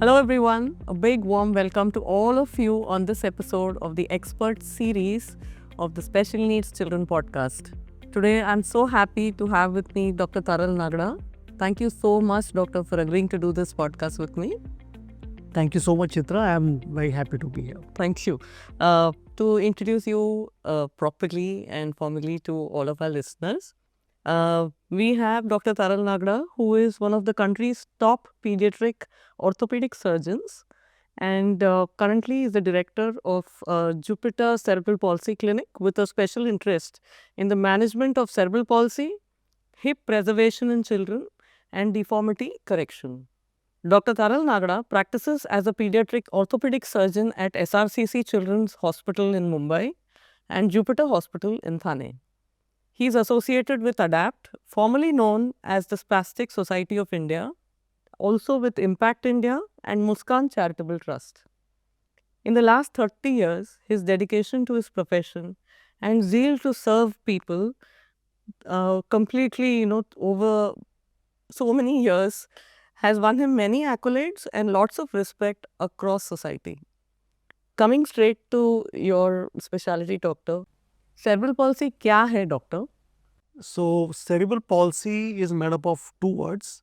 Hello, everyone. A big warm welcome to all of you on this episode of the expert series of the Special Needs Children podcast. Today, I'm so happy to have with me Dr. Taral Nagda. Thank you so much, Doctor, for agreeing to do this podcast with me. Thank you so much, Chitra. I'm very happy to be here. Thank you. To introduce you properly and formally to all of our listeners, we have Dr. Taral Nagda, who is one of the country's top pediatric orthopedic surgeons and currently is the director of Jupiter Cerebral Palsy Clinic with a special interest in the management of cerebral palsy, hip preservation in children, and deformity correction. Dr. Taral Nagda practices as a pediatric orthopedic surgeon at SRCC Children's Hospital in Mumbai and Jupiter Hospital in Thane. He is associated with ADAPT, formerly known as the Spastic Society of India, also with Impact India and Muskan Charitable Trust. In the last 30 years, his dedication to his profession and zeal to serve people completely, over so many years has won him many accolades and lots of respect across society. Coming straight to your specialty, doctor, cerebral palsy क्या है, doctor? So, cerebral palsy is made up of two words.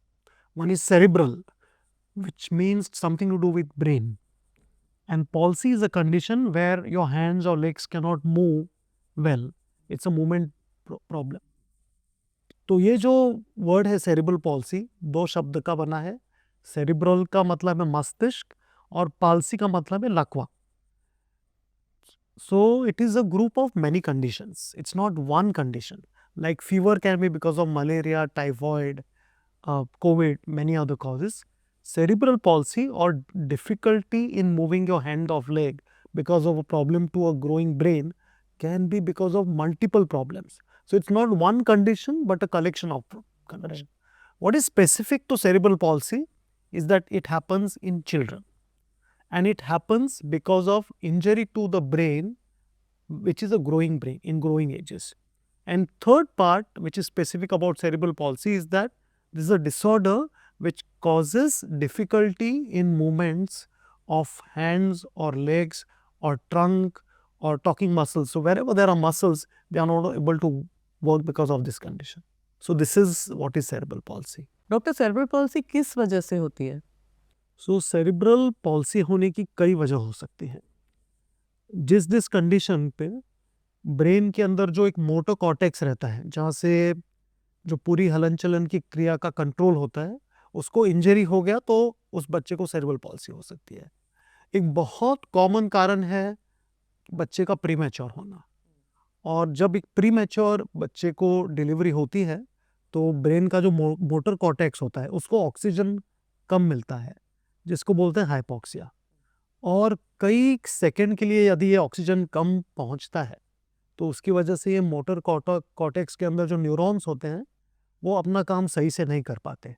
One is cerebral, which means something to do with brain. And palsy is a condition where your hands or legs cannot move well. It's a movement problem. तो ये जो word है cerebral palsy, दो शब्द का बना है. Cerebral का मतलब है मस्तिष्क और पाल्सी का मतलब है लकवा. So it is a group of many conditions. It's not one condition. Like fever can be because of malaria, typhoid, COVID, many other causes. Cerebral palsy or difficulty in moving your hand or leg because of a problem to a growing brain can be because of multiple problems. So it's not one condition but a collection of conditions. What is specific to cerebral palsy is that it happens in children. And it happens because of injury to the brain, which is a growing brain in growing ages. And third part, which is specific about cerebral palsy, is that this is a disorder which causes difficulty in movements of hands or legs or trunk or talking muscles. So wherever there are muscles, they are not able to work because of this condition. So this is what is cerebral palsy. Doctor cerebral palsy किस वजह से होती है? सो cerebral palsy होने की कई वजह हो सकती हैं. जिस कंडीशन पे ब्रेन के अंदर जो एक मोटर कॉर्टेक्स रहता है, जहाँ से जो पूरी हलन चलन की क्रिया का कंट्रोल होता है, उसको इंजरी हो गया तो उस बच्चे को सेरिब्रल पॉल्सी हो सकती है. एक बहुत कॉमन कारण है बच्चे का प्रीमैच्योर होना. और जब एक प्रीमैच्योर बच्चे को डिलीवरी होती है तो ब्रेन का जो मोटर कॉर्टेक्स होता है उसको ऑक्सीजन कम मिलता है, जिसको बोलते हैं हाइपोक्सिया. और कई सेकंड के लिए यदि ये ऑक्सीजन कम पहुंचता है तो उसकी वजह से ये मोटर कॉर्टेक्स के अंदर जो न्यूरॉन्स होते हैं वो अपना काम सही से नहीं कर पाते.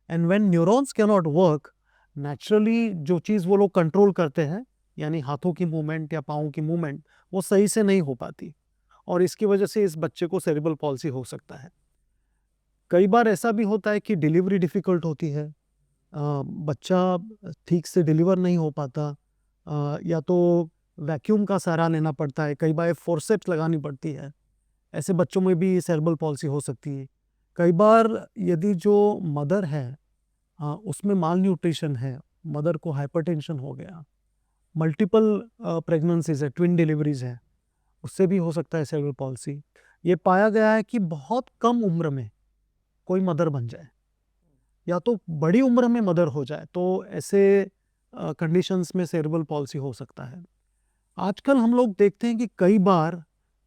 And when neurons can not work, naturally जो चीज़ वो लोग कंट्रोल करते हैं, यानी हाथों की मूवमेंट या पाँव की मूवमेंट, वो सही से नहीं हो पाती. और इसकी वजह से इस बच्चे को सेरिब्रल पॉल्सी हो सकता है. कई बार ऐसा भी होता है कि डिलीवरी डिफ़िकल्ट होती है, बच्चा ठीक से डिलीवर नहीं हो पाता, या तो वैक्यूम का सहारा लेना पड़ता है, कई बार फोर्सेप्स लगानी पड़ती है. ऐसे बच्चों में भी सेरिब्रल पॉल्सी हो सकती है. कई बार यदि जो मदर है उसमें माल न्यूट्रिशन है, मदर को हाइपरटेंशन हो गया, मल्टीपल प्रेगनेंसीज है, ट्विन डिलीवरीज है, उससे भी हो सकता है सेरिब्रल पॉल्सी. ये पाया गया है कि बहुत कम उम्र में कोई मदर बन जाए या तो बड़ी उम्र में मदर हो जाए तो ऐसे कंडीशंस में सेरिब्रल पॉल्सी हो सकता है. आजकल हम लोग देखते हैं कि कई बार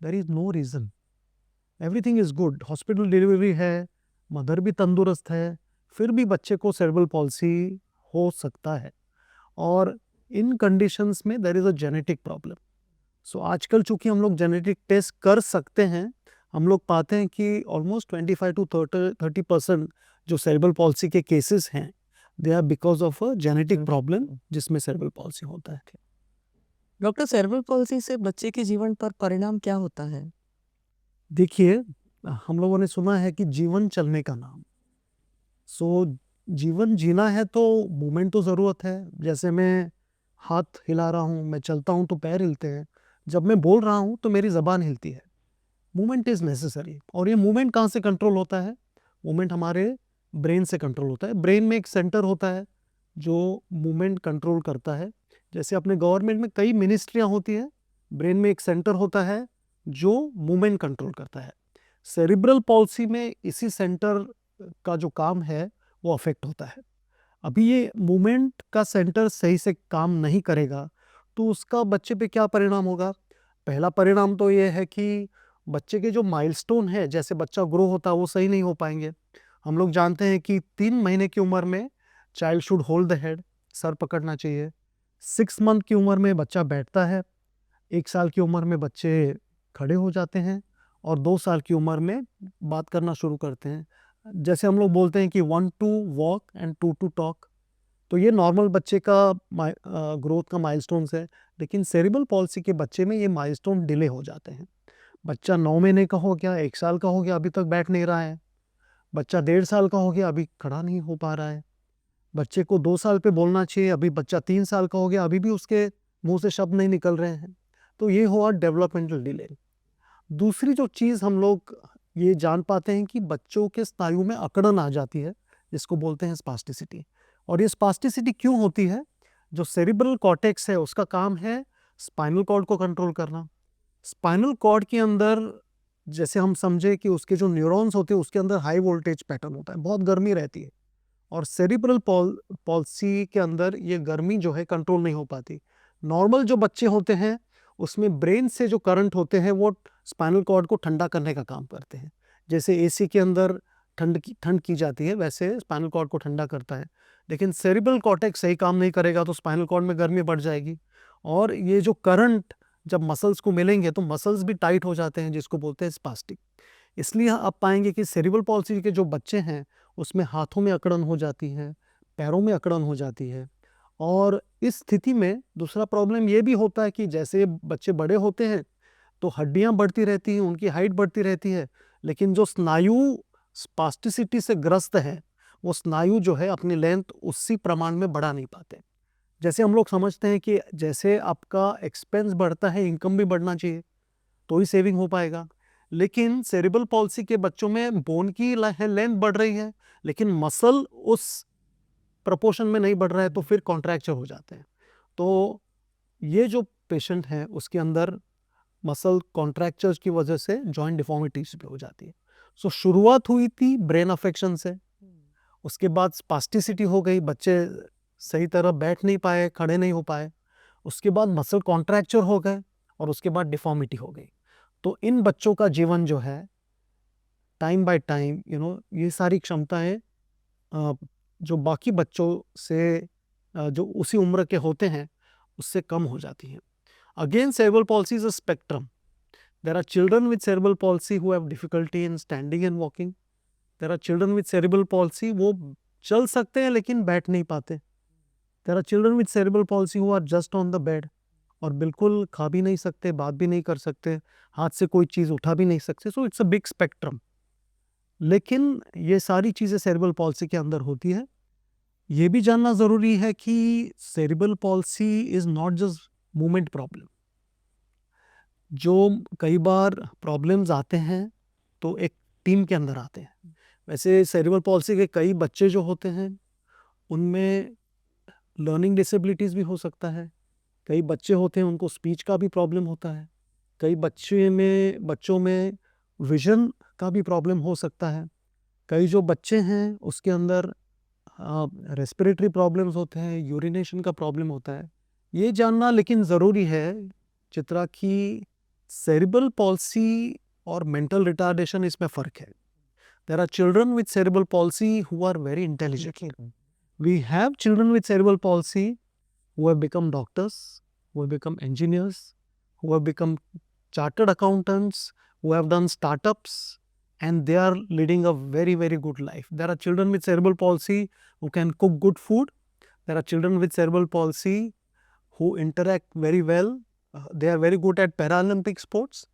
there is no reason, everything is good, hospital delivery है, मदर भी तंदुरुस्त है, फिर भी बच्चे को सेरिब्रल पॉल्सी हो सकता है. और इन कंडीशंस में there is a genetic problem. So आजकल चूँकि हम लोग जेनेटिक टेस्ट कर सकते हैं, हम लोग पाते हैं कि ऑलमोस्ट 25 to 30% जो सेरिब्रल पॉल्सी के केसेस हैं, they are because of a genetic problem जिसमें सेरिब्रल पॉल्सी होता है. डॉक्टर cerebral palsy से बच्चे के जीवन पर परिणाम क्या होता है? देखिए, हम लोगों ने सुना है कि जीवन चलने का नाम. सो जीवन जीना है तो मूवमेंट तो ज़रूरत है। जैसे मैं हाथ हिला रहा हूँ, मैं चलता हूँ तो पैर हिलते हैं। जब मैं बोल रहा हूँ तो मेरी ज़बान हिलती है। Movement is necessary. और ये मूवमेंट कहाँ से कंट्रोल होता है? मूवमेंट हमारे ब्रेन से कंट्रोल होता है। ब्रेन में एक सेंटर होता है जो मूवमेंट कंट्रोल करता है। जैसे अपने गवर्नमेंट में कई मिनिस्ट्रियाँ होती हैं, ब्रेन में एक सेंटर होता है जो मूवमेंट कंट्रोल करता है। सेरिब्रल पॉल्सी में इसी सेंटर का जो काम है वो अफेक्ट होता है। अभी ये मूवमेंट का सेंटर सही से काम नहीं करेगा तो उसका बच्चे पे क्या परिणाम होगा? पहला परिणाम तो ये है कि बच्चे के जो माइलस्टोन है, जैसे बच्चा ग्रो होता है, वो सही नहीं हो पाएंगे। हम लोग जानते हैं कि 3 महीने की उम्र में child should hold the head, sir पकड़ना चाहिए। 6 मंथ की उम्र में बच्चा बैठता है। 1 साल की उम्र में बच्चे खड़े हो जाते हैं और 2 साल की उम्र में बात करना शुरू करते हैं। जैसे हम लोग बोलते हैं कि 1 to walk and 2 to talk. तो ये नॉर्मल बच्चे का ग्रोथ का माइलस्टोन्स है। लेकिन सेरिब्रल पॉल्सी के बच्चे में ये माइलस्टोन डिले हो जाते हैं। बच्चा 9 महीने का हो गया, 1 साल का हो गया, अभी तक बैठ नहीं रहा है। बच्चा 1.5 साल का हो गया, अभी खड़ा नहीं हो पा रहा है। बच्चे को 2 साल पे बोलना चाहिए, अभी बच्चा 3 साल का हो गया, अभी भी उसके मुंह से शब्द नहीं निकल रहे हैं। तो ये हुआ डेवलपमेंटल डिले। दूसरी जो चीज़ हम लोग ये जान पाते हैं कि बच्चों के स्नायु में अकड़न आ जाती है, जिसको बोलते हैं स्पास्टिसिटी। और ये स्पास्टिसिटी क्यों होती है? जो सेरिब्रल कॉर्टेक्स है उसका काम है स्पाइनल कॉर्ड को कंट्रोल करना। स्पाइनल कॉर्ड के अंदर जैसे हम समझे कि उसके जो न्यूरॉन्स होते हैं उसके अंदर हाई वोल्टेज पैटर्न होता है, बहुत गर्मी रहती है। और सेरिब्रल पॉल्सी के अंदर ये गर्मी जो है कंट्रोल नहीं हो पाती। नॉर्मल जो बच्चे होते हैं उसमें ब्रेन से जो करंट होते हैं वो स्पाइनल कॉर्ड को ठंडा करने का काम करते हैं। जैसे एसी के अंदर ठंड की जाती है, वैसे स्पाइनल कॉर्ड को ठंडा करता है। लेकिन सेरिब्रल कॉर्टेक्स सही काम नहीं करेगा तो स्पाइनल कॉर्ड में गर्मी बढ़ जाएगी। और ये जो करंट जब मसल्स को मिलेंगे तो मसल्स भी टाइट हो जाते हैं, जिसको बोलते हैं स्पास्टिक। इसलिए आप पाएंगे कि सेरिब्रल पॉल्सी के जो बच्चे हैं उसमें हाथों में अकड़न हो जाती है, पैरों में अकड़न हो जाती है। और इस स्थिति में दूसरा प्रॉब्लम ये भी होता है कि जैसे बच्चे बड़े होते हैं तो हड्डियां बढ़ती रहती हैं, उनकी हाइट बढ़ती रहती है, लेकिन जो स्नायु स्पास्टिसिटी से ग्रस्त है वो स्नायु जो है अपनी लेंथ उसी प्रमाण में बढ़ा नहीं पाते। जैसे हम लोग समझते हैं कि जैसे आपका एक्सपेंस बढ़ता है इनकम भी बढ़ना चाहिए तो ही सेविंग हो पाएगा। लेकिन सेरिब्रल पॉल्सी के बच्चों में बोन की लेंथ बढ़ रही है लेकिन मसल उस प्रपोर्शन में नहीं बढ़ रहा है, तो फिर कॉन्ट्रैक्चर हो जाते हैं। तो ये जो पेशेंट है उसके अंदर मसल कॉन्ट्रैक्चर्स की वजह से जॉइंट डिफॉर्मिटीज भी हो जाती है। सो शुरुआत हुई थी ब्रेन अफेक्शन से, उसके बाद स्पास्टिसिटी हो गई, बच्चे सही तरह बैठ नहीं पाए, खड़े नहीं हो पाए। उसके बाद मसल कॉन्ट्रैक्चर हो गए और उसके बाद डिफॉर्मिटी हो गई। तो इन बच्चों का जीवन जो है टाइम बाय टाइम ये सारी क्षमताएं जो बाकी बच्चों से जो उसी उम्र के होते हैं उससे कम हो जाती हैं। Again cerebral palsy is a spectrum. There are children with cerebral palsy who have difficulty in standing and walking. There are children with cerebral palsy वो चल सकते हैं लेकिन बैठ नहीं पाते। There are children with cerebral palsy who are just on the bed और बिल्कुल खा भी नहीं सकते, बात भी नहीं कर सकते, हाथ से कोई चीज़ उठा भी नहीं सकते। So it's a big spectrum. लेकिन ये सारी चीज़ें सेरिब्रल पॉल्सी के अंदर होती है। ये भी जानना ज़रूरी है कि cerebral palsy is not just movement problem. जो कई बार प्रॉब्लम्स आते हैं तो एक टीम के अंदर आते हैं। वैसे सेरिब्रल पॉल्सी के कई बच्चे जो होते हैं उनमें लर्निंग डिसेबिलिटीज़ भी हो सकता है। कई बच्चे होते हैं उनको स्पीच का भी प्रॉब्लम होता है। कई बच्चों में विजन का भी प्रॉब्लम हो सकता है। कई जो बच्चे हैं उसके अंदर रेस्पिरेटरी प्रॉब्लम्स होते हैं, यूरिनेशन का प्रॉब्लम होता है। ये जानना लेकिन ज़रूरी है चित्रा कि सेरिब्रल पॉल्सी और मेंटल रिटार्डेशन इसमें फ़र्क है। There are children with cerebral palsy who are very intelligent. We have children with cerebral palsy who have become doctors, who have become engineers, who have become chartered accountants, who have done startups, and they are leading a very, very good life. There are children with cerebral palsy who can cook good food. There are children with cerebral palsy who interact very well. They are very good at Paralympic sports.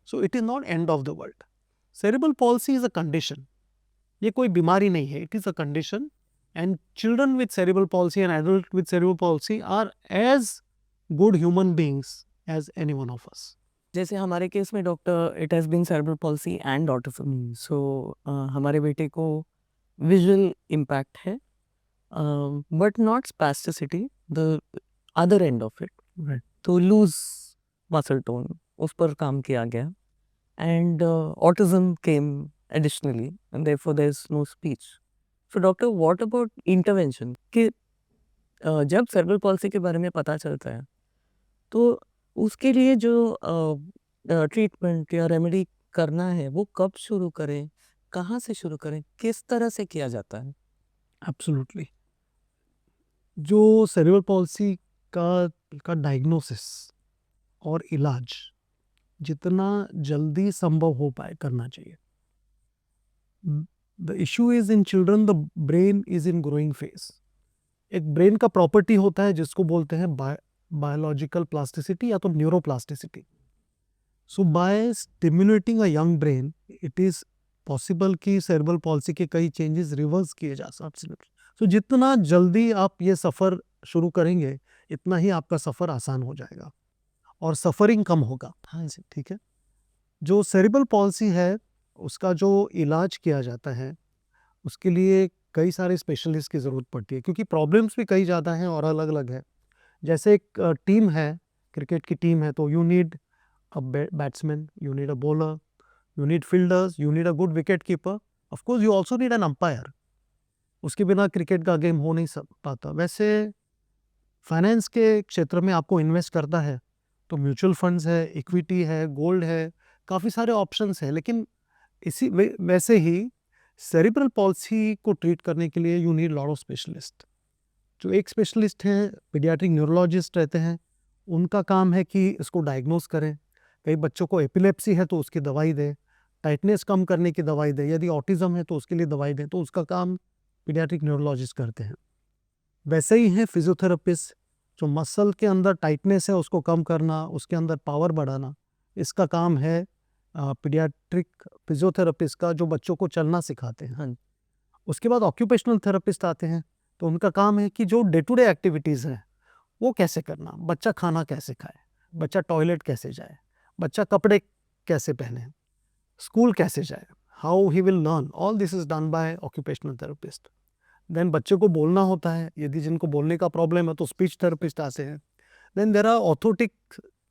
So it is not end of the world. Cerebral palsy is a condition. ये कोई बीमारी नहीं है. It is a condition. And children with cerebral palsy and adults with cerebral palsy are as good human beings as any one of us. जैसे हमारे case में doctor it has been cerebral palsy and autism, so हमारे बेटे को visual impact है, but not spasticity, the other end of it, Right. तो loose muscle tone उस पर काम किया गया, and autism came additionally and therefore there is no speech. So doctor, what about intervention कि जब सेरेब्रल पॉल्सी के बारे में पता चलता है तो उसके लिए जो ट्रीटमेंट या रेमेडी करना है वो कब शुरू करें, कहाँ से शुरू करें, किस तरह से किया जाता है? Absolutely. जो सेरेब्रल पॉल्सी का डायग्नोसिस और इलाज जितना जल्दी संभव हो पाए करना चाहिए. The issue is in children the brain is in growing phase. एक ब्रेन का प्रॉपर्टी होता है जिसको बोलते हैं बायोलॉजिकल प्लास्टिसिटी या तो neuroplasticity. So by stimulating a young brain it is possible कि सेरेब्रल पॉल्सी के कई चेंजेस रिवर्स किए जा सकते हैं. सो जितना जल्दी आप ये सफ़र शुरू करेंगे इतना ही आपका सफ़र आसान हो जाएगा और सफ़रिंग कम होगा. हाँ जी. ठीक है. जो सेरेब्रल पॉल्सी है उसका जो इलाज किया जाता है उसके लिए कई सारे स्पेशलिस्ट की ज़रूरत पड़ती है क्योंकि प्रॉब्लम्स भी कई ज़्यादा हैं और अलग अलग है. जैसे एक टीम है, क्रिकेट की टीम है, तो you need a batsman, you need a bowler, you need fielders, you need a good wicket keeper, of course you also need an umpire. उसके बिना क्रिकेट का गेम हो नहीं पाता. वैसे फाइनेंस के क्षेत्र में आपको इन्वेस्ट करना है तो म्यूचुअल फंड्स है, इक्विटी है, गोल्ड है, काफ़ी सारे ऑप्शंस हैं. लेकिन इसी वैसे ही सेरेब्रल पॉल्सी को ट्रीट करने के लिए you need lot of specialist. जो एक स्पेशलिस्ट हैं पीडियाट्रिक न्यूरोलॉजिस्ट रहते हैं, उनका काम है कि इसको डायग्नोस करें. कई बच्चों को एपिलेप्सी है तो उसकी दवाई दें, टाइटनेस कम करने की दवाई दें, यदि ऑटिज्म है तो उसके लिए दवाई दें. तो उसका काम पीडियाट्रिक न्यूरोलॉजिस्ट करते हैं. वैसे ही हैं फिजियोथेरेपिस्ट, जो मसल के अंदर टाइटनेस है उसको कम करना, उसके अंदर पावर बढ़ाना, इसका काम है पीडियाट्रिक फिजियोथेरेपिस्ट का, जो बच्चों को चलना सिखाते हैं. हाँ. उसके बाद ऑक्यूपेशनल थेरेपिस्ट आते हैं, तो उनका काम है कि जो डे टू डे एक्टिविटीज़ हैं वो कैसे करना. बच्चा खाना कैसे खाए, बच्चा टॉयलेट कैसे जाए, बच्चा कपड़े कैसे पहने, स्कूल कैसे जाए, how he will learn, all this is done by occupational therapist. Then बच्चे को बोलना होता है, यदि जिनको बोलने का प्रॉब्लम है तो स्पीच थेरेपिस्ट आते हैं. देन देर आर ऑर्थोटिक,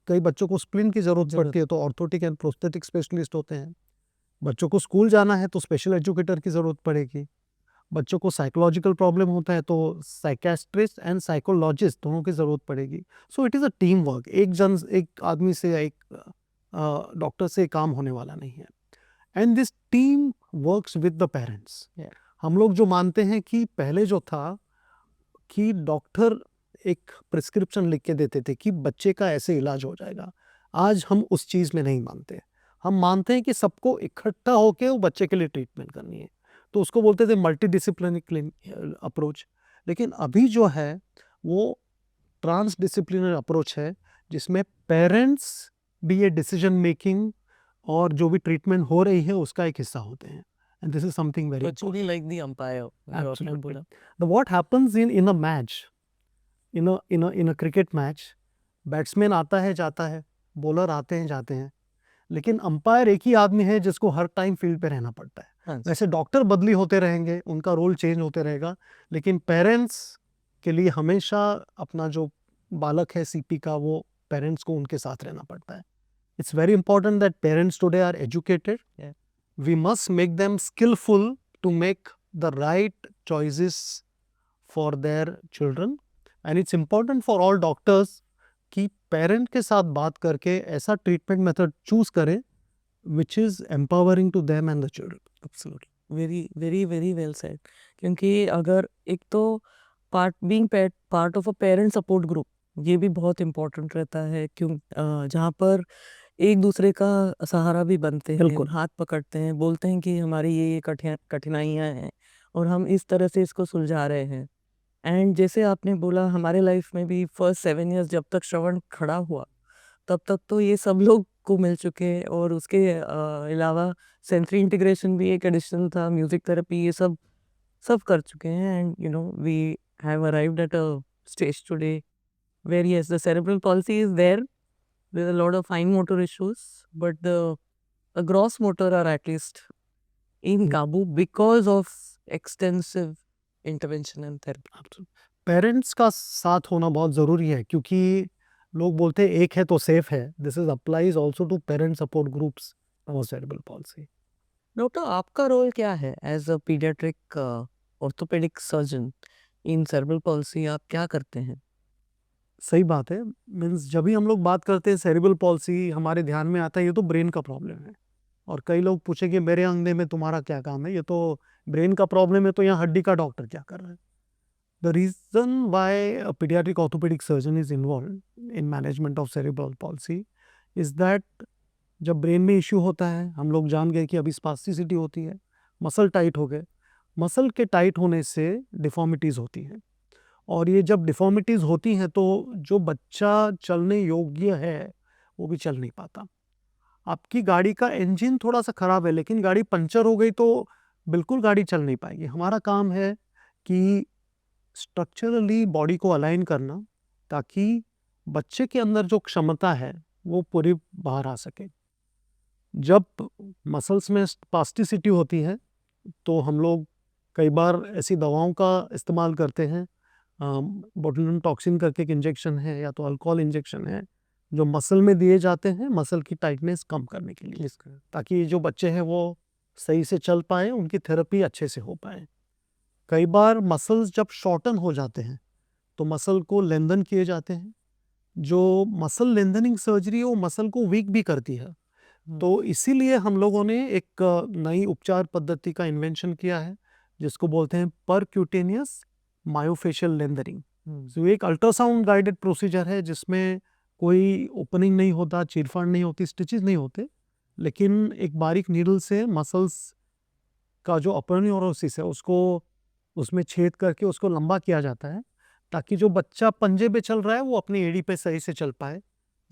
कई बच्चों को स्प्लिन की ज़रूरत पड़ती है तो ऑर्थोटिक एंड प्रोस्थेटिक स्पेशलिस्ट होते हैं. बच्चों को स्कूल जाना है तो स्पेशल एजुकेटर की ज़रूरत पड़ेगी. बच्चों को साइकोलॉजिकल प्रॉब्लम होता है तो साइकेट्रिस्ट एंड साइकोलॉजिस्ट दोनों की ज़रूरत पड़ेगी. So it is a team work. एक आदमी से या एक डॉक्टर से काम होने वाला नहीं है. And this team works with the parents. हम लोग जो मानते हैं कि पहले जो था कि डॉक्टर एक प्रिस्क्रिप्शन लिख के देते थे कि बच्चे का ऐसे इलाज हो जाएगा, आज हम उस चीज़ में नहीं मानते. हम मानते हैं कि सबको इकट्ठा होकर वो बच्चे के लिए ट्रीटमेंट करनी है. तो उसको बोलते थे मल्टी डिसिप्लिनरी अप्रोच. लेकिन अभी जो है वो ट्रांस डिसिप्लिनरी अप्रोच है जिसमें पेरेंट्स भी ये डिसीजन मेकिंग और जो भी ट्रीटमेंट हो रही है उसका एक हिस्सा होते हैं. And this is something very Virtually like the umpire, जो आपने Absolutely. बोला. what happens in a match, in a cricket match, batsman आता है जाता है, बॉलर आते हैं जाते हैं, लेकिन अंपायर एक ही आदमी है जिसको हर टाइम फील्ड पे रहना पड़ता है. हाँ जी. वैसे डॉक्टर बदली होते रहेंगे, उनका रोल चेंज होते रहेगा, लेकिन पेरेंट्स के लिए हमेशा अपना जो बालक है सीपी का, वो पेरेंट्स को उनके साथ रहना पड़ता है. It's very important that parents today are educated. Yeah. We must make them skillful to make the right choices for their children. And it's important for all doctors कि पेरेंट के साथ बात करके ऐसा ट्रीटमेंट मेथड चूज करें which is empowering to them and the children. Absolutely. Very very very well said. क्योंकि अगर एक तो part of a parent support group, ये भी बहुत इम्पोर्टेंट रहता है, जहाँ पर एक दूसरे का सहारा भी बनते हैं, बिल्कुल. हाथ पकड़ते हैं, बोलते हैं कि हमारी ये कठिनाइयाँ हैं और हम इस तरह से इसको सुलझा रहे हैं. एंड जैसे आपने बोला, हमारे लाइफ में भी फर्स्ट 7 इयर्स जब तक श्रवण खड़ा हुआ तब तक तो ये सब लोग को मिल चुके हैं, और उसके अलावा सेंसरी इंटीग्रेशन भी एक एडिशनल था, म्यूजिक थेरेपी, ये सब सब कर चुके हैं, and we have arrived at a stage today where yes, the cerebral palsy is there. There's a lot of fine motor issues, but the gross motor are at least in kabu because of extensive intervention and therapy. Parents का साथ होना बहुत ज़रूरी है, क्योंकि लोग बोलते हैं एक है तो सेफ है. This is applies also to parent support groups for cerebral palsy. Doctor, आपका रोल क्या है as a paediatric orthopaedic surgeon in cerebral palsy? आप क्या करते हैं? सही बात है. मीन्स जब भी हम लोग बात करते हैं सेरेब्रल पॉल्सी, हमारे ध्यान में आता है ये तो ब्रेन का प्रॉब्लम है. और कई लोग पूछेंगे मेरे अंगने में तुम्हारा क्या काम है, ये तो ब्रेन का प्रॉब्लम है, तो यहाँ हड्डी का डॉक्टर क्या कर रहा है. The reason why a paediatric orthopaedic surgeon is involve in management of cerebral palsy is that जब ब्रेन में इश्यू होता है, हम लोग जान गए कि अभी स्पास्टिसिटी होती है, मसल टाइट हो गए. मसल के टाइट होने से डिफॉर्मिटीज़ होती हैं, और ये जब डिफॉर्मिटीज़ होती हैं तो जो बच्चा चलने योग्य है वो भी चल नहीं पाता. आपकी गाड़ी का इंजन थोड़ा सा ख़राब है, लेकिन गाड़ी पंचर हो गई तो बिल्कुल गाड़ी चल नहीं पाएगी. हमारा काम है कि स्ट्रक्चरली बॉडी को अलाइन करना, ताकि बच्चे के अंदर जो क्षमता है वो पूरी बाहर आ सके. जब मसल्स में स्पास्टिसिटी होती है तो हम लोग कई बार ऐसी दवाओं का इस्तेमाल करते हैं. बोटुलिन टॉक्सिन करके एक इंजेक्शन है, या तो अल्कोहल इंजेक्शन है, जो मसल में दिए जाते हैं मसल की टाइटनेस कम करने के लिए, ताकि जो बच्चे हैं वो सही से चल पाए, उनकी थेरेपी अच्छे से हो पाए. कई बार मसल्स जब शॉर्टन हो जाते हैं तो मसल को लेंथन किए जाते हैं. जो मसल लेंथनिंग सर्जरी है वो मसल को वीक भी करती है. तो इसीलिए हम लोगों ने एक नई उपचार पद्धति का इन्वेंशन किया है, जिसको बोलते हैं परक्यूटेनियस मायोफेशियल लेंथनिंग. तो एक अल्ट्रासाउंड गाइडेड प्रोसीजर है, जिसमें कोई ओपनिंग नहीं होता, चीरफाड़ नहीं होती, स्टिचेस नहीं होते, लेकिन एक बारीक नीडल से मसल्स का जो अपर न्यूरोसिस है उसको उसमें छेद करके उसको लंबा किया जाता है, ताकि जो बच्चा पंजे पे चल रहा है वो अपनी एड़ी पे सही से चल पाए.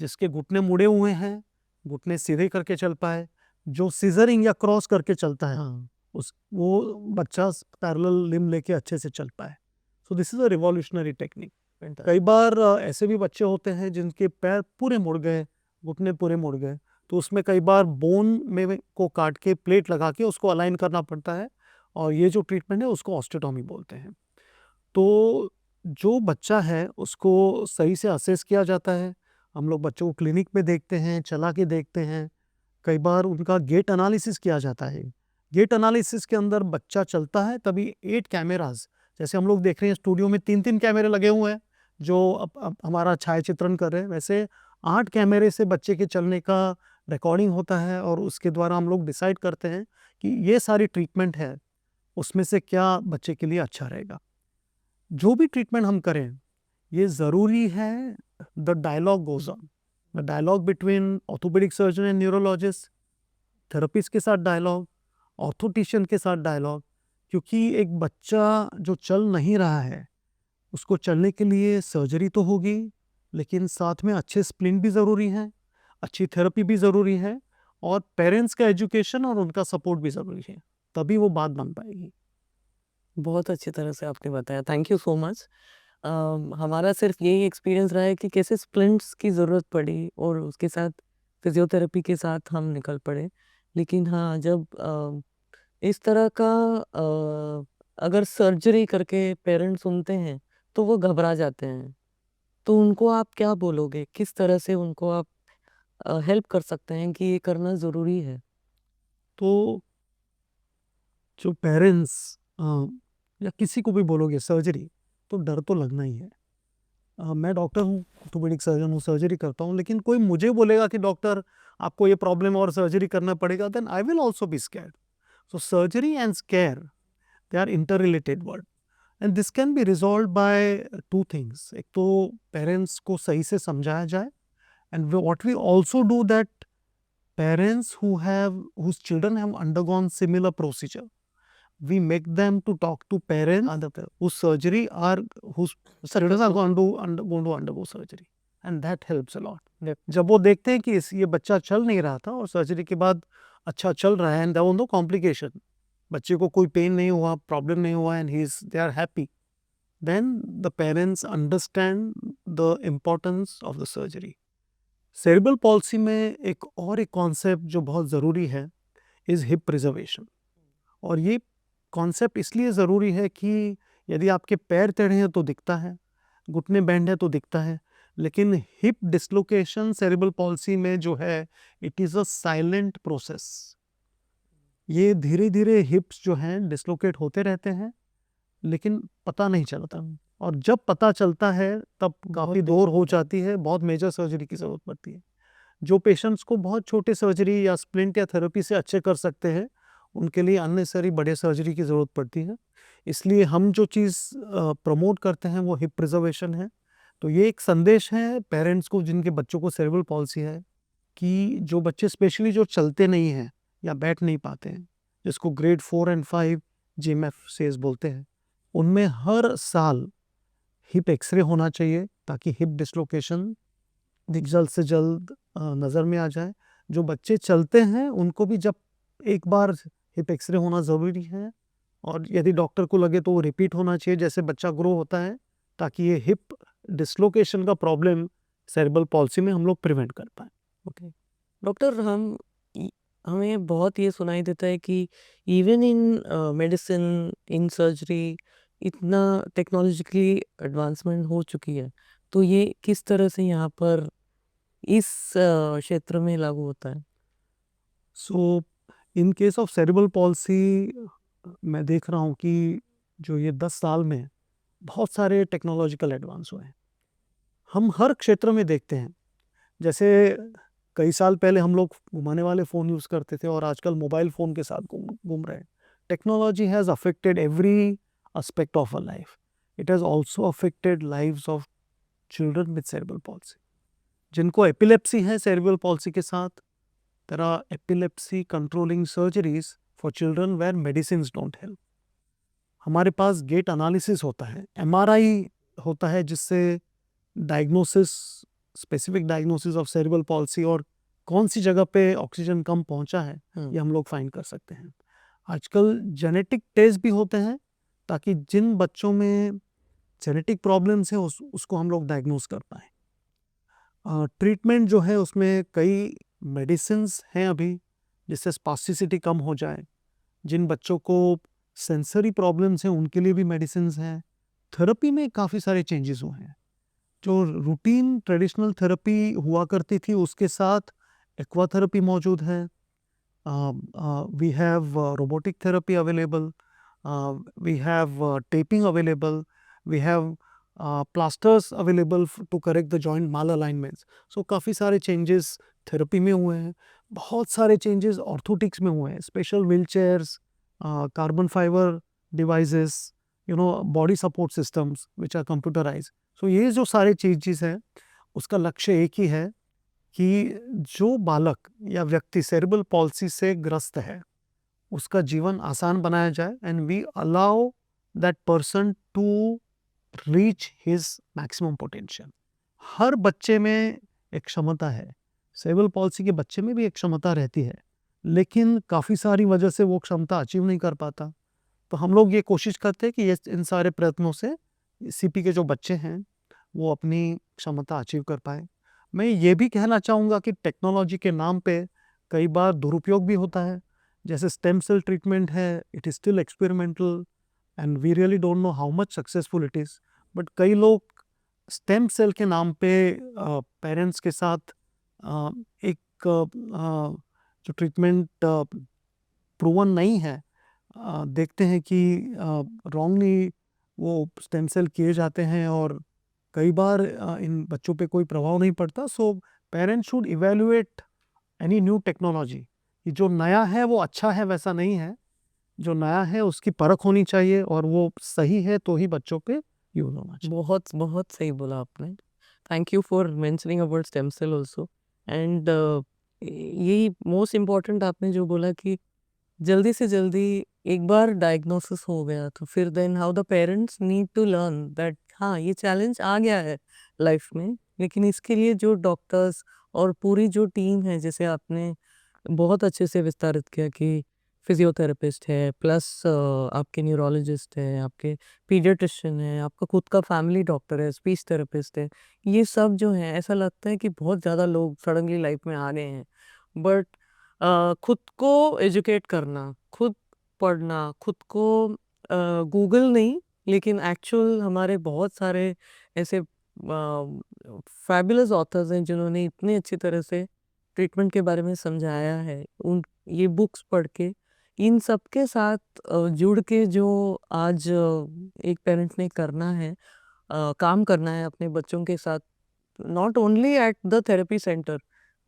जिसके घुटने मुड़े हुए हैं, घुटने सीधे करके चल पाए. जो सीजरिंग या क्रॉस करके चलता है, उस वो बच्चा पैरेलल लिम्ब लेके अच्छे से चल पाए. So this is a revolutionary technique. कई बार ऐसे भी बच्चे होते हैं जिनके पैर पूरे मुड़ गए, घुटने पूरे मुड़ गए, तो उसमें कई बार बोन में को काट के प्लेट लगा के उसको अलाइन करना पड़ता है, और ये जो ट्रीटमेंट है उसको ऑस्टेटोमी बोलते हैं. तो जो बच्चा है उसको सही से असेस किया जाता है. हम लोग बच्चों को क्लिनिक में देखते हैं, चला के देखते हैं. कई बार उनका गेट एनालिसिस किया जाता है. गेट एनालिसिस के अंदर बच्चा चलता है तभी 8 कैमरास, जैसे हम लोग देख रहे हैं स्टूडियो में 3-3 कैमरे लगे हुए हैं जो अब हमारा छाया चित्रण कर रहे हैं, वैसे 8 कैमरे से बच्चे के चलने का रिकॉर्डिंग होता है, और उसके द्वारा हम लोग डिसाइड करते हैं कि ये सारी ट्रीटमेंट है, उसमें से क्या बच्चे के लिए अच्छा रहेगा. जो भी ट्रीटमेंट हम करें, ये ज़रूरी है the dialogue goes on, the dialogue between orthopaedic surgeon and neurologist, therapist के साथ डायलॉग, ऑर्थोटिशियन के साथ डायलॉग. क्योंकि एक बच्चा जो चल नहीं रहा है, उसको चलने के लिए सर्जरी तो होगी, लेकिन साथ में अच्छे स्प्लिंट भी ज़रूरी है, अच्छी थेरेपी भी ज़रूरी है, और पेरेंट्स का एजुकेशन और उनका सपोर्ट भी ज़रूरी है, तभी वो बात बन पाएगी. बहुत अच्छी तरह से आपने बताया, थैंक यू सो मच. हमारा सिर्फ यही एक्सपीरियंस रहा है कि कैसे स्प्लिंट्स की ज़रूरत पड़ी और उसके साथ फिजियोथेरेपी के साथ हम निकल पड़े. लेकिन हाँ, जब इस तरह का अगर सर्जरी करके पेरेंट्स सुनते हैं तो वो घबरा जाते हैं. तो उनको आप क्या बोलोगे? किस तरह से उनको आप हेल्प कर सकते हैं कि ये करना ज़रूरी है? तो जो पेरेंट्स या किसी को भी बोलोगे सर्जरी, तो डर तो लगना ही है. मैं डॉक्टर हूँ, ऑर्थोपेडिक सर्जन हूँ, सर्जरी करता हूँ, लेकिन कोई मुझे बोलेगा कि डॉक्टर आपको ये प्रॉब्लम और सर्जरी करना पड़ेगा, then I will also be scared. So surgery and scare, they are inter related word, and this can be resolve by 2 things. एक तो पेरेंट्स को सही से समझाया जाए, and what we also do that parents whose children have undergone similar procedure, we make them to talk to parents whose surgery are whose children are going to undergo surgery, and that helps a lot. जब वो देखते हैं कि ये बच्चा चल नहीं रहा था और सर्जरी के बाद अच्छा चल रहा है, एंड देयर नो कॉम्प्लिकेशन, बच्चे को कोई पेन नहीं हुआ, प्रॉब्लम नहीं हुआ and they are happy, then the parents understand the importance of the surgery. Cerebral palsy में एक कॉन्सेप्ट जो बहुत ज़रूरी है इज़ हिप प्रिजर्वेशन। और ये कॉन्सेप्ट इसलिए ज़रूरी है कि यदि आपके पैर टेढ़े हैं तो दिखता है, घुटने बैंड है तो दिखता है, लेकिन हिप डिसलोकेशन सेरेब्रल पॉल्सी में जो है it is a silent process. ये धीरे धीरे हिप्स जो हैं डिसलोकेट होते रहते हैं, लेकिन पता नहीं चलता, और जब पता चलता है तब काफ़ी देर हो जाती है, बहुत मेजर सर्जरी की ज़रूरत पड़ती है। जो पेशेंट्स को बहुत छोटे सर्जरी या स्प्लिंट या थेरेपी से अच्छे कर सकते हैं, उनके लिए अननेसेसरी बड़े सर्जरी की ज़रूरत पड़ती है। इसलिए हम जो चीज़ प्रमोट करते हैं वो हिप प्रिजर्वेशन है। तो ये एक संदेश है पेरेंट्स को जिनके बच्चों को सेरेब्रल पॉल्सी है, कि जो बच्चे स्पेशली जो चलते नहीं हैं या बैठ नहीं पाते हैं, जिसको ग्रेड 4 एंड 5 जीएमएफ सेज बोलते हैं, उनमें हर साल हिप एक्सरे होना चाहिए ताकि हिप डिसलोकेशन जल्द से जल्द नज़र में आ जाए। जो बच्चे चलते हैं उनको भी जब एक बार हिप एक्सरे होना ज़रूरी है, और यदि डॉक्टर को लगे तो वो रिपीट होना चाहिए जैसे बच्चा ग्रो होता है, ताकि ये हिप डिसलोकेशन का प्रॉब्लम सेरेब्रल पॉल्सी में हम लोग प्रिवेंट कर पाएँ। ओके डॉक्टर, हमें बहुत ये सुनाई देता है कि even in medicine, in surgery, इतना टेक्नोलॉजिकली एडवांसमेंट हो चुकी है, तो ये किस तरह से यहाँ पर इस क्षेत्र में लागू होता है? So in case of cerebral palsy मैं देख रहा हूँ कि जो ये 10 साल में बहुत सारे टेक्नोलॉजिकल एडवांस हुए हैं। हम हर क्षेत्र में देखते हैं, जैसे कई साल पहले हम लोग घुमाने वाले फ़ोन यूज़ करते थे और आजकल मोबाइल फ़ोन के साथ घूम रहे हैं। Technology has affected every aspect of a life. It has also affected lives of children with cerebral palsy. जिनको एपिलेप्सी है सेरेब्रल पॉल्सी के साथ, there are epilepsy controlling surgeries for children where medicines don't help. हमारे पास gait analysis होता है, MRI होता है, जिससे diagnosis, specific diagnosis of cerebral palsy और कौन सी जगह पे ऑक्सीजन कम पहुंचा है ये हम लोग फाइंड कर सकते हैं। आजकल जेनेटिक टेस्ट भी होते हैं ताकि जिन बच्चों में जेनेटिक प्रॉब्लम्स है उसको हम लोग डायग्नोस कर पाएँ। ट्रीटमेंट जो है उसमें कई मेडिसिन्स हैं अभी, जिससे स्पास्टिसिटी कम हो जाए। जिन बच्चों को सेंसरी प्रॉब्लम्स हैं उनके लिए भी मेडिसिन्स हैं। थेरेपी में काफ़ी सारे चेंजेस हुए हैं। जो रूटीन ट्रेडिशनल थेरेपी हुआ करती थी उसके साथ एक्वा थेरेपी मौजूद है। We have robotic therapy available, we have taping available, we have plasters available to correct the joint malalignments. So काफ़ी सारे चेंजेस थेरेपी में हुए हैं। बहुत सारे चेंजेस ऑर्थोटिक्स में हुए हैं, special wheelchairs, carbon fibre devices, body support systems which are computerise. So ये जो सारे चेंजेस हैं उसका लक्ष्य एक ही है कि जो बालक या व्यक्ति सेरेब्रल पॉल्सी से ग्रस्त है उसका जीवन आसान बनाया जाए, and we allow that person to reach his maximum potential. हर बच्चे में एक क्षमता है, सेरेब्रल पॉल्सी के बच्चे में भी एक क्षमता रहती है, लेकिन काफ़ी सारी वजह से वो क्षमता अचीव नहीं कर पाता। तो हम लोग ये कोशिश करते हैं कि ये इन सारे प्रयत्नों से सीपी के जो बच्चे हैं वो अपनी क्षमता अचीव कर पाए। मैं ये भी कहना चाहूँगा कि टेक्नोलॉजी के नाम पे कई बार दुरुपयोग भी होता है। जैसे स्टेम सेल ट्रीटमेंट है, it is still experimental and we really don't know how much successful it is. But कई लोग स्टेम सेल के नाम पे पेरेंट्स के साथ एक जो ट्रीटमेंट प्रूवन नहीं है, देखते हैं कि रॉन्गली वो स्टेम सेल किए जाते हैं और कई बार इन बच्चों पे कोई प्रभाव नहीं पड़ता। So parents should evaluate any new technology. कि जो नया है वो अच्छा है वैसा नहीं है, जो नया है उसकी परख होनी चाहिए और वो सही है तो ही बच्चों पे यूज़ होना चाहिए। बहुत बहुत सही बोला आपने। Thank you for mentioning about stem cell also. And यही मोस्ट इम्पॉर्टेंट आपने जो बोला कि जल्दी से जल्दी एक बार डायग्नोसिस हो गया तो फिर then how the parents need to learn that हाँ ये चैलेंज आ गया है लाइफ में, लेकिन इसके लिए जो डॉक्टर्स और पूरी जो टीम है, जैसे आपने बहुत अच्छे से विस्तारित किया कि फिजियोथेरेपिस्ट है, प्लस आपके न्यूरोलॉजिस्ट है, आपके पीडियाट्रिशियन है, आपका खुद का फैमिली डॉक्टर है, स्पीच थेरेपिस्ट है। ये सब जो है ऐसा लगता है कि बहुत ज़्यादा लोग सडनली लाइफ में आ गए हैं, बट खुद को एजुकेट करना, खुद पढ़ना, खुद को गूगल नहीं, लेकिन एक्चुअल हमारे बहुत सारे ऐसे फैबुलस ऑथर्स हैं जिन्होंने इतनी अच्छी तरह से ट्रीटमेंट के बारे में समझाया है। उन ये बुक्स पढ़ के इन सब के साथ जुड़ के जो आज एक पेरेंट ने करना है, काम करना है अपने बच्चों के साथ, not only at the therapy centre,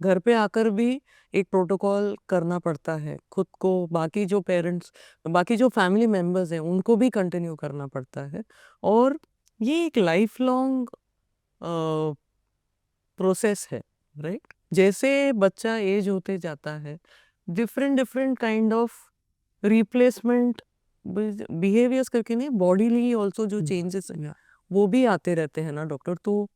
घर पे आकर भी एक प्रोटोकॉल करना पड़ता है खुद को। बाकी जो पेरेंट्स, बाकी जो फैमिली मेम्बर्स हैं उनको भी कंटिन्यू करना पड़ता है, और ये एक लाइफ लॉन्ग प्रोसेस है, राइट? जैसे बच्चा एज होते जाता है, different different kind of replacement behaviours करके नहीं, बॉडीली ऑल्सो जो चेंजेस हैं वो भी आते रहते हैं ना डॉक्टर। तो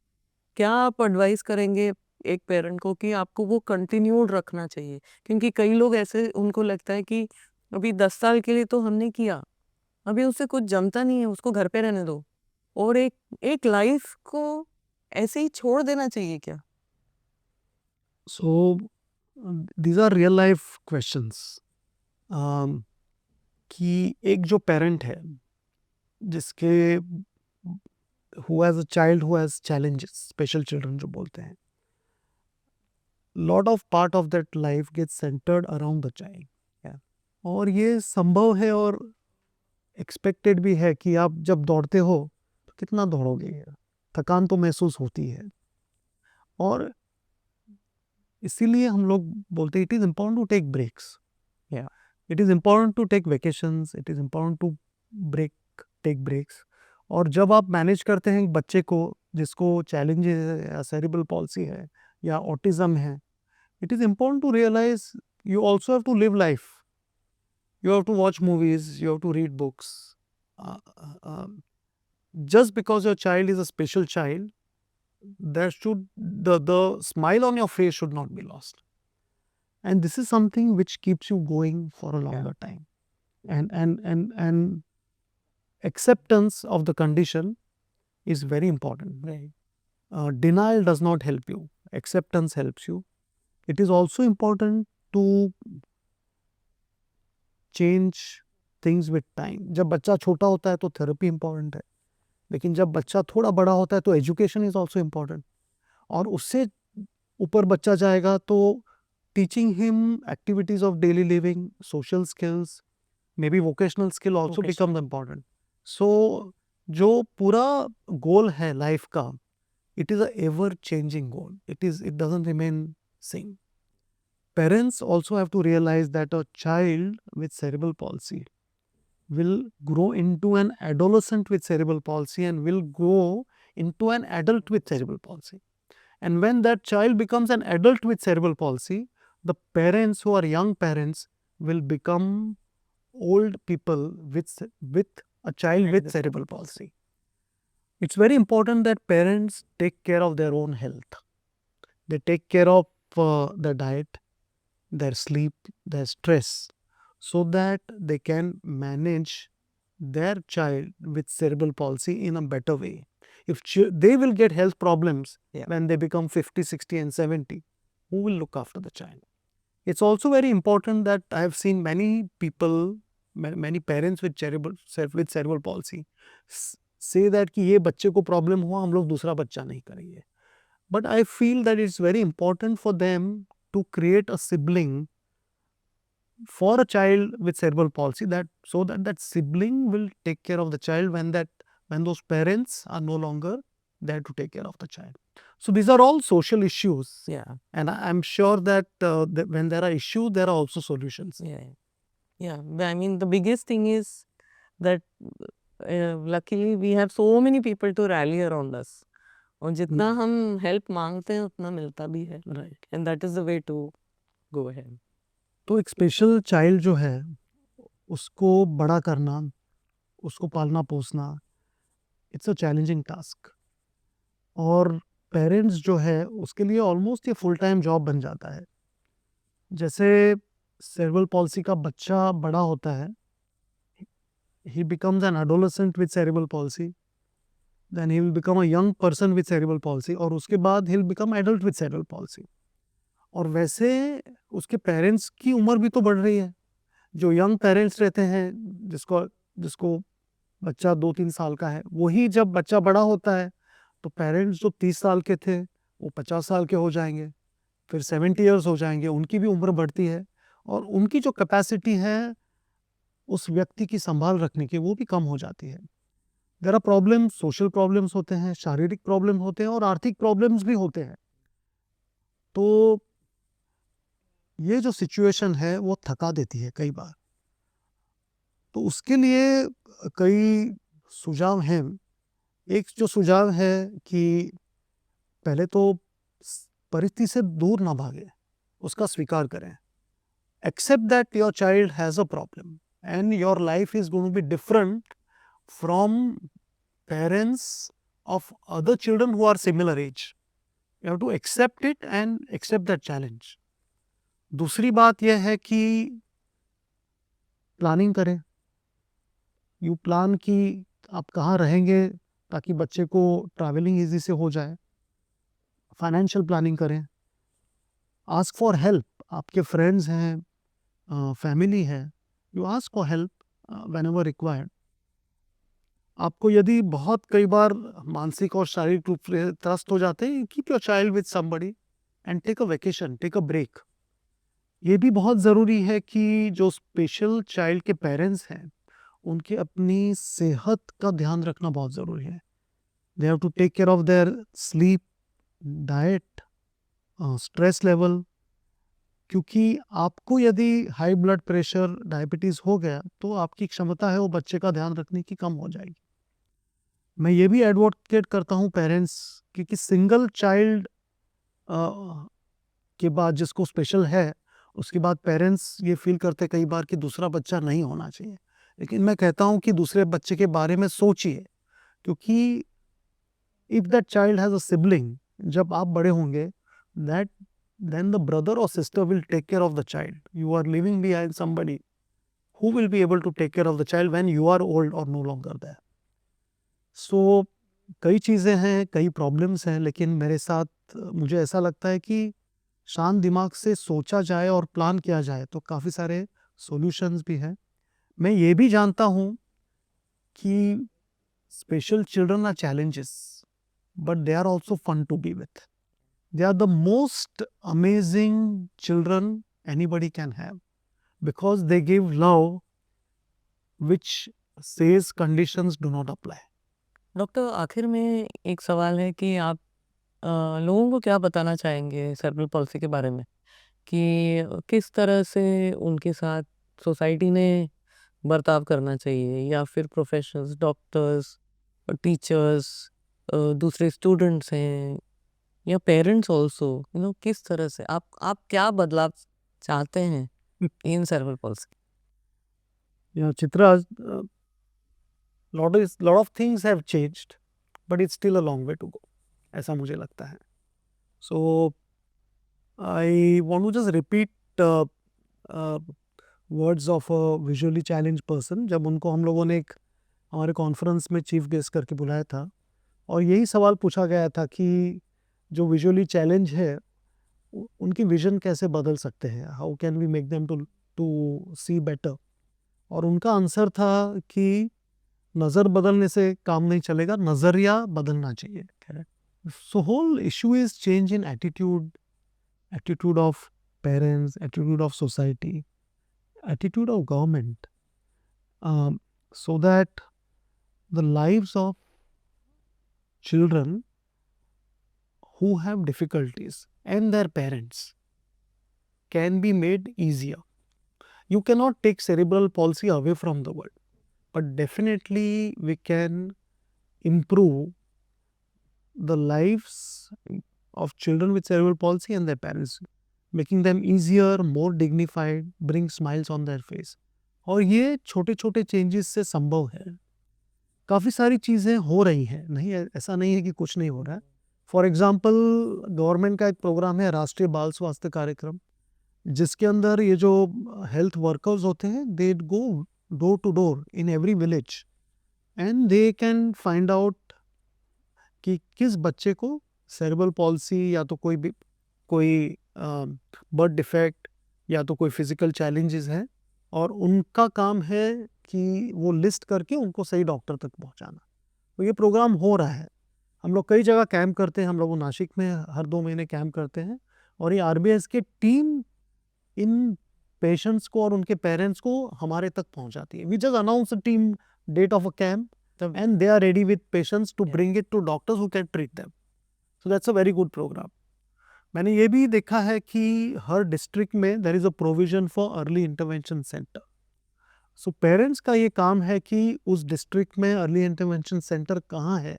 क्या आप एडवाइस करेंगे एक पेरेंट को कि आपको वो कंटिन्यूड रखना चाहिए? क्योंकि कई लोग ऐसे, उनको लगता है कि अभी 10 साल के लिए तो हमने किया, अभी उससे कुछ जमता नहीं है, उसको घर पे रहने दो, और एक एक लाइफ को ऐसे ही छोड़ देना चाहिए क्या? So these are real life questions. कि एक जो पेरेंट है जिसके who has a child who has challenges, special children जो बोलते हैं, lot of part of that life gets centered around the child. और ये संभव है और एक्सपेक्टेड भी है कि आप जब दौड़ते हो तो कितना दौड़ोगे, थकान तो महसूस होती है। और इसीलिए हम लोग बोलते हैं it is important to take breaks, it is important to take vacations, it is important to take breaks. और जब आप मैनेज करते हैं एक बच्चे को जिसको चैलेंजेस है या सेरिब्रल पॉल्सी है या ऑटिज्म है, it is important to realize you also have to live life. You have to watch movies, you have to read books. Just because your child is a special child, the smile on your face should not be lost. And this is something which keeps you going for a longer time. And acceptance of the condition is very important. Right. Denial does not help you. Acceptance helps you. It is also important to change things with time. जब बच्चा छोटा होता है तो therapy important है, लेकिन जब बच्चा थोड़ा बड़ा होता है तो एजुकेशन इज ऑल्सो इम्पॉर्टेंट। और उससे ऊपर बच्चा जाएगा तो teaching him activities of daily living, social skills, maybe vocational skill also become important. So जो पूरा गोल है लाइफ का, it is a ever changing goal, it doesn't remain same. Parents also have to realize that a child with cerebral palsy will grow into an adolescent with cerebral palsy and will grow into an adult with cerebral palsy. And when that child becomes an adult with cerebral palsy, the parents who are young parents will become old people with a child with cerebral palsy. It's very important that parents take care of their own health. They take care of their diet, their sleep, their stress, so that they can manage their child with cerebral palsy in a better way. If they will get health problems when they become 50, 60 and 70, who will look after the child? It's also very important that I have seen many people, many parents with cerebral palsy say that कि ये बच्चे को problem हुआ, हम लोग दूसरा बच्चा नहीं करेंगे। But I feel that it's very important for them to create a sibling for a child with cerebral palsy, that so that sibling will take care of the child when those parents are no longer there to take care of the child. So these are all social issues. And I'm sure that, that when there are issues, there are also solutions. I mean, the biggest thing is that luckily we have so many people to rally around us. और जितना हम help मांगते हैं उतना मिलता भी है, right. And that is the way to go ahead. तो एक स्पेशल चाइल्ड जो है उसको बड़ा करना, उसको पालना पोसना, इट्स अ चैलेंजिंग टास्क। और पेरेंट्स जो है उसके लिए ऑलमोस्ट ये फुल टाइम जॉब बन जाता है। जैसे सेरेब्रल पॉल्सी का बच्चा बड़ा होता है, he becomes an adolescent with cerebral palsy, then he will become a young person with cerebral palsy, और उसके बाद he'll become adult with cerebral palsy. और वैसे उसके पेरेंट्स की उम्र भी तो बढ़ रही है. जो यंग पेरेंट्स रहते हैं, जिसको जिसको बच्चा 2-3 साल का है, वही जब बच्चा बड़ा होता है तो पेरेंट्स जो 30 साल के थे वो 50 साल के हो जाएंगे, फिर 70 ईयर्स हो जाएंगे, उनकी भी उम्र बढ़ती है और उनकी जो कैपेसिटी है उस व्यक्ति की संभाल रखने की वो भी कम हो जाती है. There are problems, social problems होते हैं, शारीरिक प्रॉब्लम होते हैं और आर्थिक प्रॉब्लम्स भी होते हैं. तो ये जो सिचुएशन है वो थका देती है कई बार. तो उसके लिए कई सुझाव हैं. एक जो सुझाव है कि पहले तो परिस्थिति से दूर ना भागे, उसका स्वीकार करें. Accept that your child has a problem and your life is going to be different from parents of other children who are similar age. You have to accept it and accept that challenge. दूसरी बात यह है कि planning करें. You plan कि आप कहाँ रहेंगे ताकि बच्चे को ट्रैवलिंग ईजी से हो जाए. फाइनेंशियल प्लानिंग करें. Ask for help. आपके फ्रेंड्स हैं, फैमिली है, you ask for help whenever required. आपको यदि बहुत कई बार मानसिक और शारीरिक रूप से त्रस्त हो जाते हैं, keep your child with somebody and take a vacation, take a break. ये भी बहुत ज़रूरी है कि जो स्पेशल चाइल्ड के पेरेंट्स हैं उनकी अपनी सेहत का ध्यान रखना बहुत ज़रूरी है. They have to take care of their sleep, diet, stress level. क्योंकि आपको यदि हाई ब्लड प्रेशर, डायबिटीज़ हो गया तो आपकी क्षमता है वो बच्चे का ध्यान रखने की कम हो जाएगी. मैं ये भी एडवोकेट करता हूँ पेरेंट्स कि सिंगल चाइल्ड के बाद जिसको स्पेशल है उसके बाद पेरेंट्स ये फील करते कई बार कि दूसरा बच्चा नहीं होना चाहिए. लेकिन मैं कहता हूँ कि दूसरे बच्चे के बारे में सोचिए, क्योंकि if that child has a sibling, जब आप बड़े होंगे, that then the brother or sister will take care of the child. You are leaving behind somebody who will be able to take care of the child when you are old or no longer there. So कई चीज़ें हैं, कई problems हैं, लेकिन मेरे साथ मुझे ऐसा लगता है कि शांत दिमाग से सोचा जाए और प्लान किया जाए तो काफ़ी सारे सॉल्यूशंस भी हैं. मैं ये भी जानता हूँ कि special children are challenges, but they are also fun to be with. They are the most amazing children anybody can have because they give love which says conditions do not apply. Doctor, आखिर में एक सवाल है कि आप लोगों को क्या बताना चाहेंगे सेरेब्रल पॉल्सी के बारे में, कि किस तरह से उनके साथ सोसाइटी ने बर्ताव करना चाहिए, या फिर प्रोफेशनल्स, डॉक्टर्स, टीचर्स, दूसरे स्टूडेंट्स हैं, या पेरेंट्स ऑल्सो, किस तरह से आप क्या बदलाव चाहते हैं in cerebral palsy? Yeah, Chitra, lot of things have changed, but it's still a long way to go. ऐसा मुझे लगता है. So I want to just repeat words of a visually challenged person. जब उनको हम लोगों ने एक हमारे कॉन्फ्रेंस में चीफ गेस्ट करके बुलाया था और यही सवाल पूछा गया था कि जो विजुअली चैलेंज है उनकी विजन कैसे बदल सकते हैं, how can we make them to see better. और उनका आंसर था कि नज़र बदलने से काम नहीं चलेगा, नज़रिया बदलना चाहिए. So whole issue is change in attitude, attitude of parents, attitude of society, attitude of government, so that the lives of children who have difficulties and their parents can be made easier. You cannot take cerebral palsy away from the world, but definitely we can improve the lives of children with cerebral palsy and their parents, making them easier, more dignified, bring smiles on their face. और ये छोटे छोटे changes से संभव है. काफ़ी सारी चीज़ें हो रही हैं, नहीं ऐसा नहीं है कि कुछ नहीं हो रहा है. फॉर एग्जांपल गवर्नमेंट का एक प्रोग्राम है राष्ट्रीय बाल स्वास्थ्य कार्यक्रम, जिसके अंदर ये जो हेल्थ वर्कर्स होते हैं, they go door to door in every village and they can find out कि किस बच्चे को सेरेब्रल पॉल्सी या तो कोई बर्थ डिफेक्ट या तो कोई फिजिकल चैलेंजेस है, और उनका काम है कि वो लिस्ट करके उनको सही डॉक्टर तक पहुंचाना। तो ये प्रोग्राम हो रहा है। हम लोग कई जगह कैंप करते हैं, हम लोग नासिक में हर 2 महीने कैंप करते हैं, और ये आरबीएस के टीम इन पेशेंट्स को और उनके पेरेंट्स को हमारे तक पहुंचाती है। We just announce the team date of a camp and they are ready with patients to bring it to doctors who can treat them. So that's a very good program. मैंने ये भी देखा है कि हर डिस्ट्रिक्ट में there is a provision for early intervention center. So parents का ये काम है कि उस डिस्ट्रिक्ट में अर्ली इंटरवेंशन सेंटर कहाँ है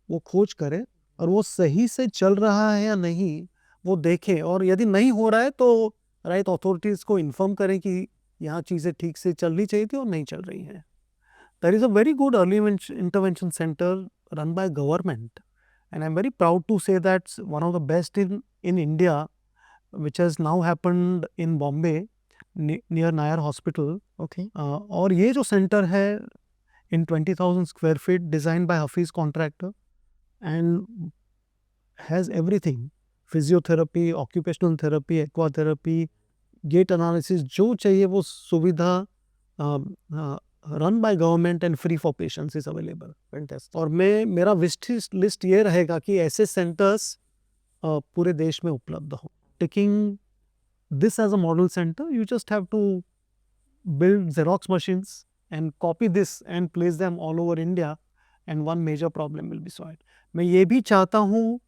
वो खोज करें, और वो सही से चल रहा है या नहीं वो देखें, और यदि नहीं हो रहा है तो राइट अथॉरिटीज़ को इन्फॉर्म करें कि यहाँ चीज़ें ठीक से चलनी चाहिए थी और नहीं चल रही हैं. There is a very good early intervention center run by government, and I'm very proud to say that's one of the best in India, which has now happened in Bombay near Nayar Hospital. Okay. और ये जो centre है in 20,000 square feet, designed by Hafiz contractor, and has everything: physiotherapy, occupational therapy, aquatherapy, gait analysis, जो चाहिए वो सुविधा run by government and free for patients is available. Fantastic. और मेरा विश लिस्ट ये रहेगा कि ऐसे सेंटर्स पूरे देश में उपलब्ध हो. Taking this as a model center, you just have to build Xerox machines and copy this and place them all over India, and one major problem will be solved. मैं ये भी चाहता हूँ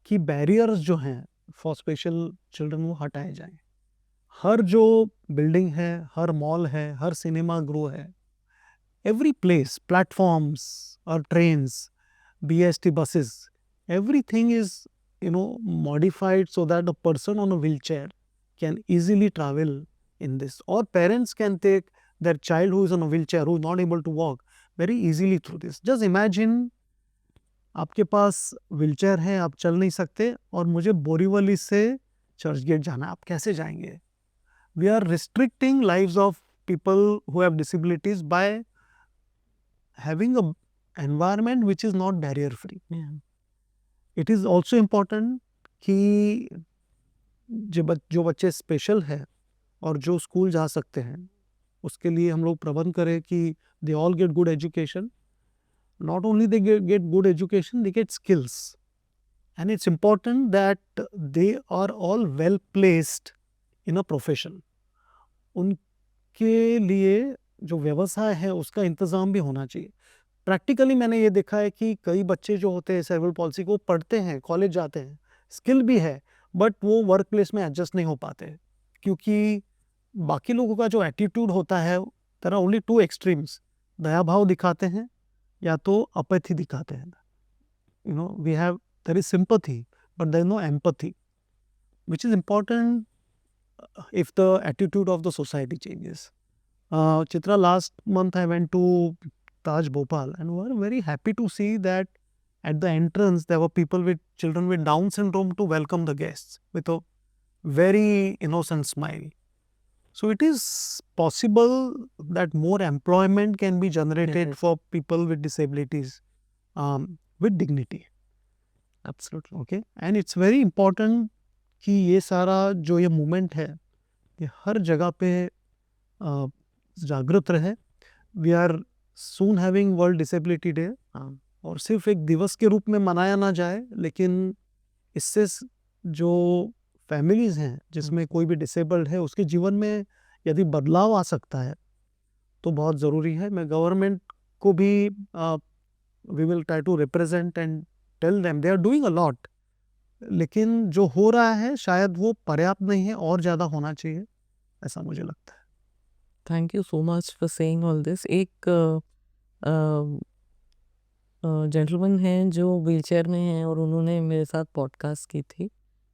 कि बैरियर्स जो हैं फॉर स्पेशल चिल्ड्रन वो हटाए जाएं. हर जो बिल्डिंग है, हर मॉल है, हर सिनेमा गृह है, every place, platforms or trains, BST buses, everything is modified so that a person on a wheelchair can easily travel in this, or parents can take their child who is on a wheelchair, who is not able to walk, very easily through this. Just imagine आपके पास wheelchair है, आप चल नहीं सकते, और मुझे बोरीवली से church gate जाना है, आप कैसे जाएंगे? We are restricting lives of people who have disabilities by having a environment which is not barrier free. Yeah. It is also important कि जो बच्चे स्पेशल है और जो स्कूल जा सकते हैं उसके लिए हम लोग प्रबंध करें कि they all get good education. Not only they get good education, they get skills, and it's important that they are all well placed in a profession. उनके लिए जो व्यवसाय है उसका इंतज़ाम भी होना चाहिए. प्रैक्टिकली मैंने ये देखा है कि कई बच्चे जो होते हैं सेरेब्रल पॉल्सी को पढ़ते हैं, कॉलेज जाते हैं, स्किल भी है, बट वो वर्क प्लेस में एडजस्ट नहीं हो पाते, क्योंकि बाकी लोगों का जो एटीट्यूड होता है, देयर आर ओनली 2 एक्सट्रीम्स. दया भाव दिखाते हैं या तो अपैथी दिखाते हैं. We have, there is sympathy but there is no empathy, which is important if the attitude of the society changes. Chitra, last month I went to Taj Bhopal, and we were very happy to see that at the entrance there were children with Down syndrome to welcome the guests with a very innocent smile. So it is possible that more employment can be generated for people with disabilities with dignity. Absolutely. Okay, and it's very important कि ये सारा जो ये movement है ये हर जगह पे जागृत रहे. We are soon having world disability day, और सिर्फ एक दिवस के रूप में मनाया ना जाए, लेकिन इससे जो फैमिलीज़ हैं जिसमें कोई भी डिसेबल्ड है उसके जीवन में यदि बदलाव आ सकता है तो बहुत ज़रूरी है. मैं गवर्नमेंट को भी we will try to represent and tell them they are doing a lot, लेकिन जो हो रहा है शायद वो पर्याप्त नहीं है, और ज़्यादा होना चाहिए, ऐसा मुझे लगता है. Thank you so much for saying all this. एक जेंटलमैन हैं जो व्हीलचेयर में हैं और उन्होंने मेरे साथ पॉडकास्ट की थी,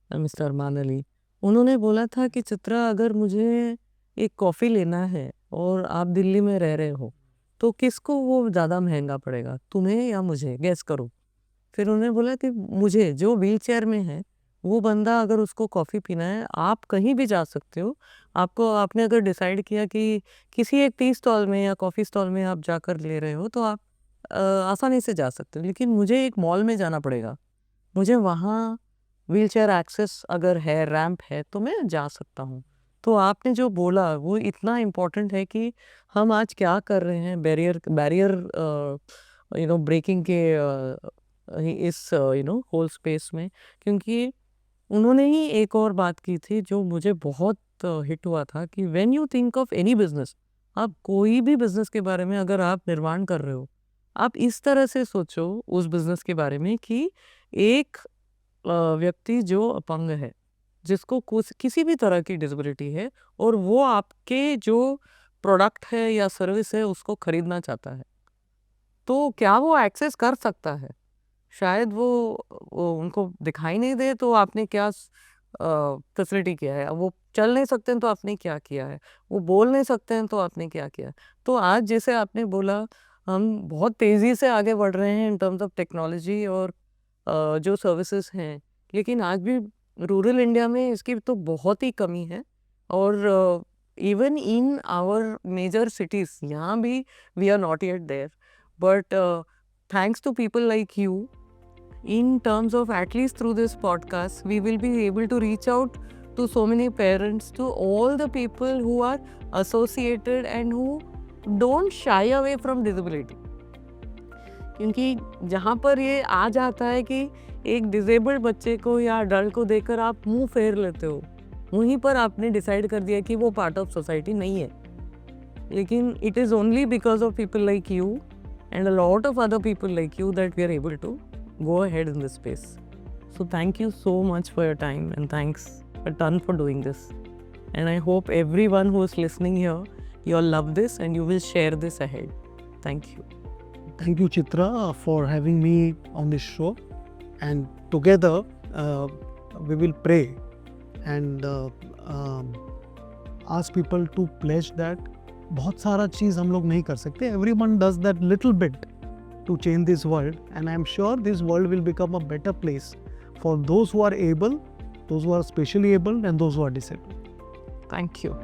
मिस्टर अरमान अली. उन्होंने बोला था कि चित्रा, अगर मुझे एक कॉफ़ी लेना है और आप दिल्ली में रह रहे हो तो किसको वो ज़्यादा महंगा पड़ेगा, तुम्हें या मुझे? गैस करो. फिर उन्होंने बोला कि मुझे, जो व्हीलचेयर में है वो बंदा अगर उसको कॉफ़ी पीना है, आप कहीं भी जा सकते हो। आपने अगर डिसाइड किया कि किसी एक टी स्टॉल में या कॉफ़ी स्टॉल में आप जाकर ले रहे हो, तो आप आसानी से जा सकते हो। लेकिन मुझे एक मॉल में जाना पड़ेगा, मुझे वहाँ व्हीलचेयर एक्सेस अगर है, रैंप है, तो मैं जा सकता हूँ। तो आपने जो बोला वो इतना इम्पोर्टेंट है कि हम आज क्या कर रहे हैं बैरियर ब्रेकिंग के इस होल स्पेस में, क्योंकि उन्होंने ही एक और बात की थी जो मुझे बहुत हिट हुआ था कि when you think of any business, आप कोई भी बिजनेस के बारे में अगर आप निर्माण कर रहे हो, आप इस तरह से सोचो उस बिजनेस के बारे में कि एक व्यक्ति जो अपंग है, जिसको किसी भी तरह की डिसेबिलिटी है, और वो आपके जो प्रोडक्ट है या सर्विस है उसको खरीदना चाहता है, तो क्या वो एक्सेस कर सकता है? शायद वो उनको दिखाई नहीं दे, तो आपने क्या फैसिलिटी किया है? वो चल नहीं सकते हैं तो आपने क्या किया है? वो बोल नहीं सकते हैं तो आपने क्या किया है? तो आज जैसे आपने बोला, हम बहुत तेज़ी से आगे बढ़ रहे हैं इन टर्म्स ऑफ टेक्नोलॉजी और जो सर्विसेज हैं, लेकिन आज भी रूरल इंडिया में इसकी तो बहुत ही कमी है। और even in our major cities यहाँ भी we are not yet there, but thanks to people like you, in terms of at least through this podcast, we will be able to reach out to so many parents, to all the people who are associated and who don't shy away from disability. क्योंकि जहाँ पर ये आ जाता है कि एक disabled बच्चे को या अडल्ट को देखकर आप मुंह फेर लेते हो, वहीं पर आपने डिसाइड कर दिया कि वो पार्ट ऑफ सोसाइटी नहीं है। लेकिन it is only because of people like you and a lot of other people like you that we are able to go ahead in this space. So thank you so much for your time, and thanks a ton for doing this. And I hope everyone who is listening here, you'll love this and you will share this ahead. Thank you. Thank you, Chitra, for having me on this show. And together, we will pray and ask people to pledge that बहुत सारा चीज़ हम लोग नहीं कर सकते. Everyone does that little bit to change this world, and I am sure this world will become a better place for those who are able, those who are specially able, and those who are disabled. Thank you.